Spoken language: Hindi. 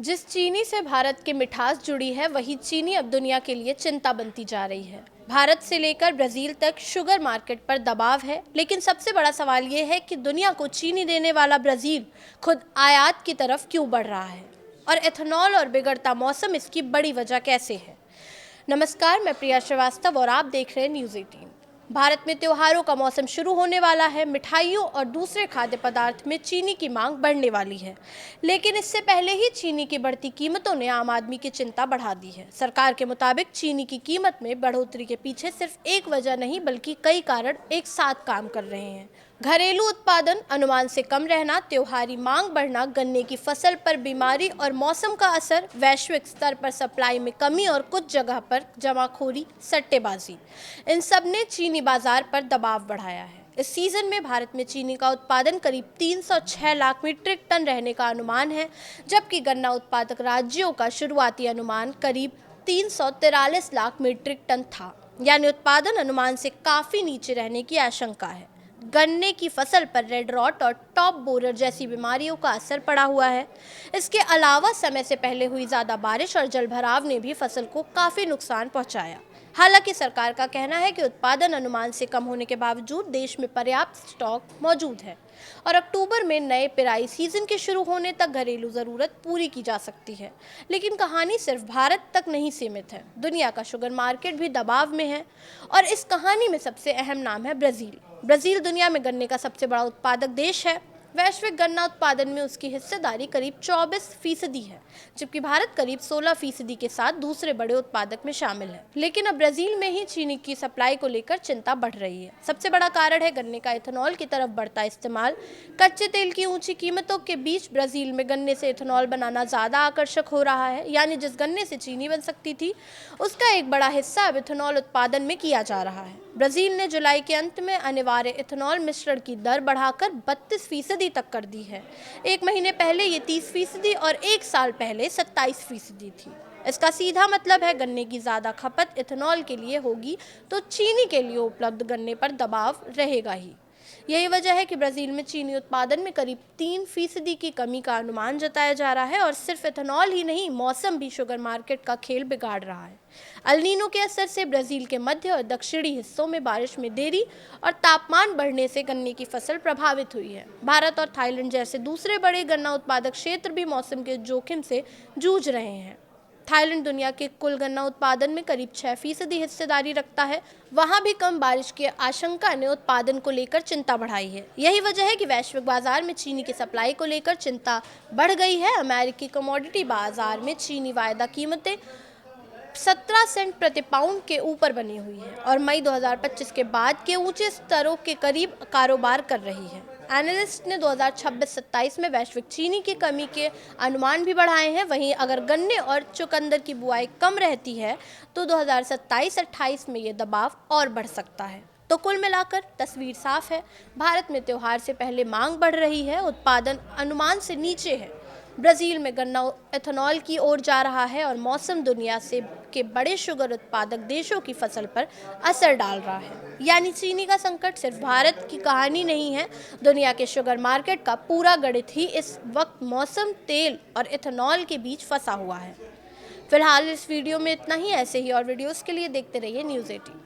जिस चीनी से भारत की मिठास जुड़ी है, वही चीनी अब दुनिया के लिए चिंता बनती जा रही है। भारत से लेकर ब्राजील तक शुगर मार्केट पर दबाव है, लेकिन सबसे बड़ा सवाल ये है कि दुनिया को चीनी देने वाला ब्राजील खुद आयात की तरफ क्यों बढ़ रहा है और एथेनॉल और बिगड़ता मौसम इसकी बड़ी वजह कैसे है। नमस्कार, मैं प्रिया श्रीवास्तव और आप देख रहे हैं न्यूज़ 18। भारत में त्योहारों का मौसम शुरू होने वाला है। मिठाइयों और दूसरे खाद्य पदार्थ में चीनी की मांग बढ़ने वाली है, लेकिन इससे पहले ही चीनी की बढ़ती कीमतों ने आम आदमी की चिंता बढ़ा दी है। सरकार के मुताबिक चीनी की कीमत में बढ़ोतरी के पीछे सिर्फ एक वजह नहीं, बल्कि कई कारण एक साथ काम कर रहे हैं। घरेलू उत्पादन अनुमान से कम रहना, त्योहारी मांग बढ़ना, गन्ने की फसल पर बीमारी और मौसम का असर, वैश्विक स्तर पर सप्लाई में कमी और कुछ जगह पर जमाखोरी, सट्टेबाजी, इन सब ने चीनी बाजार पर दबाव बढ़ाया है। इस सीजन में भारत में चीनी का उत्पादन करीब 306 लाख मीट्रिक टन रहने का अनुमान है, जबकि गन्ना उत्पादक राज्यों का शुरुआती अनुमान करीब 343 लाख मीट्रिक टन था, यानी उत्पादन अनुमान से काफी नीचे रहने की आशंका है। गन्ने की फसल पर रेड रॉट और टॉप बोरर जैसी बीमारियों का असर पड़ा हुआ है। इसके अलावा समय से पहले हुई ज़्यादा बारिश और जलभराव ने भी फसल को काफ़ी नुकसान पहुंचाया। हालांकि सरकार का कहना है कि उत्पादन अनुमान से कम होने के बावजूद देश में पर्याप्त स्टॉक मौजूद है और अक्टूबर में नए पेराई सीजन के शुरू होने तक घरेलू ज़रूरत पूरी की जा सकती है। लेकिन कहानी सिर्फ भारत तक नहीं सीमित है। दुनिया का शुगर मार्केट भी दबाव में है और इस कहानी में सबसे अहम नाम है ब्राज़ील। ब्राज़ील दुनिया में गन्ने का सबसे बड़ा उत्पादक देश है। वैश्विक गन्ना उत्पादन में उसकी हिस्सेदारी करीब 24% है, जबकि भारत करीब 16% के साथ दूसरे बड़े उत्पादक में शामिल है। लेकिन अब ब्राजील में ही चीनी की सप्लाई को लेकर चिंता बढ़ रही है। सबसे बड़ा कारण है गन्ने का एथेनॉल की तरफ बढ़ता इस्तेमाल। कच्चे तेल की ऊंची कीमतों के बीच ब्राजील में गन्ने से एथेनॉल बनाना ज़्यादा आकर्षक हो रहा है, यानी जिस गन्ने से चीनी बन सकती थी उसका एक बड़ा हिस्सा अब एथेनॉल उत्पादन में किया जा रहा है। ब्राजील ने जुलाई के अंत में अनिवार्य एथेनॉल मिश्रण की दर बढ़ाकर 32% तक कर दी है। एक महीने पहले ये 30% और एक साल पहले 27% थी। इसका सीधा मतलब है गन्ने की ज़्यादा खपत एथेनॉल के लिए होगी तो चीनी के लिए उपलब्ध गन्ने पर दबाव रहेगा ही। यही वजह है कि ब्राज़ील में चीनी उत्पादन में करीब 3% की कमी का अनुमान जताया जा रहा है। और सिर्फ एथेनॉल ही नहीं, मौसम भी शुगर मार्केट का खेल बिगाड़ रहा है। अल नीनो के असर से ब्राज़ील के मध्य और दक्षिणी हिस्सों में बारिश में देरी और तापमान बढ़ने से गन्ने की फसल प्रभावित हुई है। भारत और थाईलैंड जैसे दूसरे बड़े गन्ना उत्पादक क्षेत्र भी मौसम के जोखिम से जूझ रहे हैं। थाईलैंड दुनिया के कुल गन्ना उत्पादन में करीब 6% हिस्सेदारी रखता है। वहां भी कम बारिश की आशंका ने उत्पादन को लेकर चिंता बढ़ाई है। यही वजह है कि वैश्विक बाजार में चीनी की सप्लाई को लेकर चिंता बढ़ गई है। अमेरिकी कमोडिटी बाजार में चीनी वायदा कीमतें 17 सेंट प्रति पाउंड के ऊपर बनी हुई है और मई 2025 के बाद के ऊंचे स्तरों के करीब कारोबार कर रही है। एनालिस्ट ने 2026-27 में वैश्विक चीनी की कमी के अनुमान भी बढ़ाए हैं। वहीं अगर गन्ने और चुकंदर की बुआई कम रहती है तो 2027-28 में ये दबाव और बढ़ सकता है। तो कुल मिलाकर तस्वीर साफ है। भारत में त्योहार से पहले मांग बढ़ रही है, उत्पादन अनुमान से नीचे है। ब्राज़ील में गन्ना एथेनॉल की ओर जा रहा है और मौसम दुनिया से के बड़े शुगर उत्पादक देशों की फसल पर असर डाल रहा है। यानी चीनी का संकट सिर्फ भारत की कहानी नहीं है, दुनिया के शुगर मार्केट का पूरा गणित ही इस वक्त मौसम, तेल और एथेनॉल के बीच फंसा हुआ है। फिलहाल इस वीडियो में इतना ही। ऐसे ही और वीडियोस के लिए देखते रहिए न्यूज़ 18।